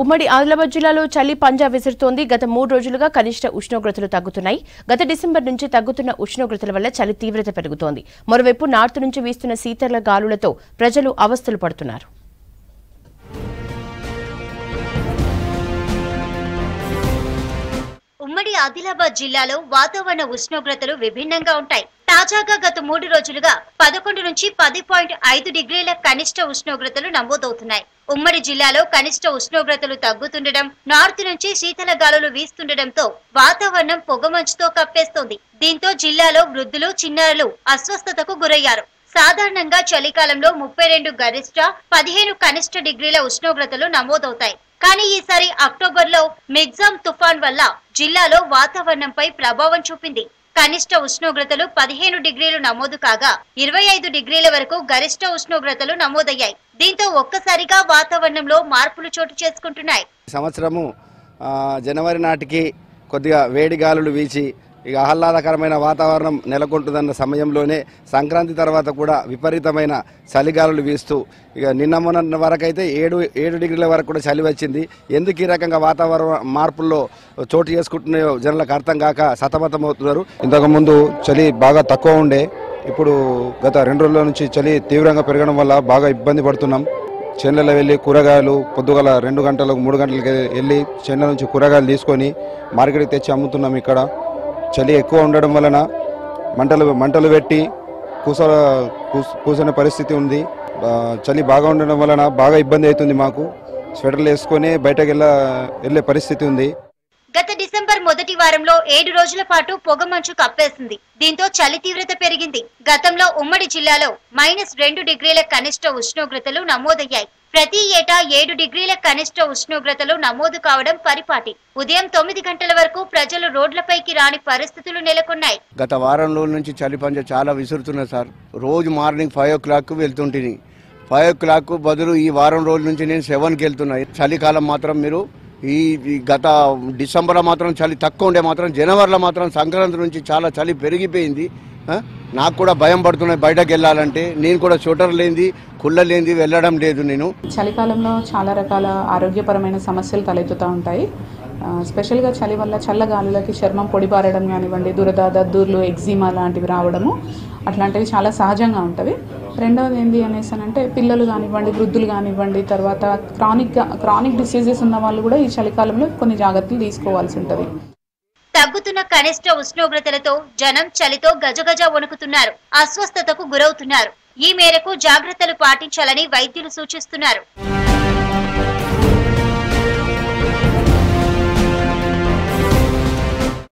ఉమ్మడి ఆదిలాబాద్ జిల్లాలో చలి పంజా విసురుతోంది. గత 3 రోజులుగా కనిష్ట ఉష్ణోగ్రతలు తగ్గుతున్నాయి. గత డిసెంబర్ నుంచి తగ్గుతున్న ఉష్ణోగ్రతల వల్ల చలి తీవ్రత పెరుగుతోంది. మరోవైపు నార్త్ నుంచి వీస్తున్న శీతల గాలులతో ప్రజలు అవస్థలు పడుతున్నారు. ఉమ్మడి ఆదిలాబాద్ జిల్లాలో వాతావరణ ఉష్ణోగ్రతలు విభిన్నంగా ఉంటాయి. తాజాగా గత 3 రోజులుగా 11 నుంచి 10.5 డిగ్రీల కనిష్ట ఉష్ణోగ్రతలు నమోదవుతున్నాయి. ఉమ్మడి జిల్లాలో కనిష్ట ఉష్ణోగ్రతలు తగ్గుతుండడం, నార్త్ నుంచి శీతల గాలులు వీస్తుండటంతో వాతావరణం పొగమంచుతో కప్పేస్తోంది. దీంతో జిల్లాలో వృద్ధులు, చిన్నారులు అస్వస్థతకు గురయ్యారు. సాధారణంగా చలికాలంలో 32 గరిష్ట, 15 కనిష్ట డిగ్రీల ఉష్ణోగ్రతలు నమోదవుతాయి. కానీ ఈసారి అక్టోబర్లో మిగ్జామ్ తుఫాన్ వల్ల జిల్లాలో వాతావరణంపై ప్రభావం చూపింది. కనిష్ట ఉష్ణోగ్రతలు 15 డిగ్రీలు నమోదు కాగా 25 డిగ్రీల వరకు గరిష్ట ఉష్ణోగ్రతలు నమోదయ్యాయి. దీంతో ఒక్కసారిగా వాతావరణంలో మార్పులు చోటు చేసుకుంటున్నాయి. సంవత్సరము జనవరి నాటికి కొద్దిగా వేడి గాలులు వీచి ఇక ఆహ్లాదకరమైన వాతావరణం నెలకొంటుందన్న సమయంలోనే సంక్రాంతి తర్వాత కూడా విపరీతమైన చలిగాలులు వీస్తూ ఇక నిన్న మొన్న వరకైతే 7 డిగ్రీల వరకు కూడా చలి వచ్చింది. ఎందుకు ఈ రకంగా వాతావరణ మార్పుల్లో చోటు చేసుకుంటున్నాయో జనాలకు అర్థం కాక సతమతమవుతున్నారు. ఇంతకుముందు చలి బాగా తక్కువ ఉండే, ఇప్పుడు గత 2 రోజుల నుంచి చలి తీవ్రంగా పెరగడం వల్ల బాగా ఇబ్బంది పడుతున్నాం. చేనులలో వెళ్ళి కూరగాయలు పొద్దుగల 2 గంటలకు 3 గంటలకి వెళ్ళి చేనుల నుంచి కూరగాయలు తీసుకొని మార్కెట్కి తెచ్చి అమ్ముతున్నాం. ఇక్కడ చలి ఎక్కువ ఉండడం వలన మంటలు పెట్టి కూర్చునే పరిస్థితి ఉంది. చలి బాగా ఉండడం వలన బాగా ఇబ్బంది అవుతుంది. మాకు స్వెటర్లు వేసుకొని బయటకు వెళ్ళే పరిస్థితి ఉంది. గత డిసెంబర్ మొదటి వారంలో 7 రోజుల పాటు పొగమంచు కప్పేసింది. దీంతో చలి తీవ్రత పెరిగింది. గతంలో ఉమ్మడి జిల్లాలో -2 డిగ్రీల కనిష్ట ఉష్ణోగ్రతలు నమోదయ్యాయి. ప్రతి ఏటా 7 డిగ్రీల కనిష్ట ఉష్ణోగ్రతలు నమోదు కావడం పరిపాటి. ఉదయం 9 గంటల వరకు ప్రజలు రోడ్లపైకి రాని పరిస్థితులు నెలకొన్నాయి. గత వారం రోజుల నుంచి చలి పంజ చాలా విసురుతున్నది సార్. రోజు మార్నింగ్ 5 o'clock వెళ్తుంటిని. 5 o'clock బదులు ఈ వారం రోజుల నుంచి నేను 7కి వెళ్తున్నాయి. చలికాలం మాత్రం మీరు ఈ గత డిసెంబర్లో మాత్రం చలి తక్కువ ఉండే, మాత్రం జనవరిలో మాత్రం సంక్రాంతి నుంచి చాలా చలి పెరిగిపోయింది. నాకు కూడా భయం పడుతున్నాయి బయటకు వెళ్ళాలంటే. నేను కూడా స్వెటర్ లేనిది, కుళ్ళ లేనిది వెళ్ళడం లేదు. నేను చలికాలంలో చాలా రకాల ఆరోగ్యపరమైన సమస్యలు తలెత్తుతూ ఉంటాయి. స్పెషల్గా చలి వల్ల చల్లగాలులకి చర్మం పొడిబారడం కానివ్వండి, దురద, దద్దుర్లు, ఎగ్జిమా లాంటివి రావడము అట్లాంటివి చాలా సహజంగా ఉంటవి. రెండవది ఏంటి అనేసి పిల్లలు కానివ్వండి, వృద్ధులు కానివ్వండి, తర్వాత క్రానిక్ డిసీజెస్ ఉన్న వాళ్ళు కూడా ఈ చలికాలంలో కొన్ని జాగ్రత్తలు తీసుకోవాల్సి ఉంటుంది. తగ్గుతున్న కనిష్ట ఉష్ణోగ్రతలతో జనం చలితో గజగజ వణుకుతున్నారు, అస్వస్థతకు గురవుతున్నారు. ఈ మేరకు జాగ్రత్తలు పాటించాలని వైద్యులు సూచిస్తున్నారు.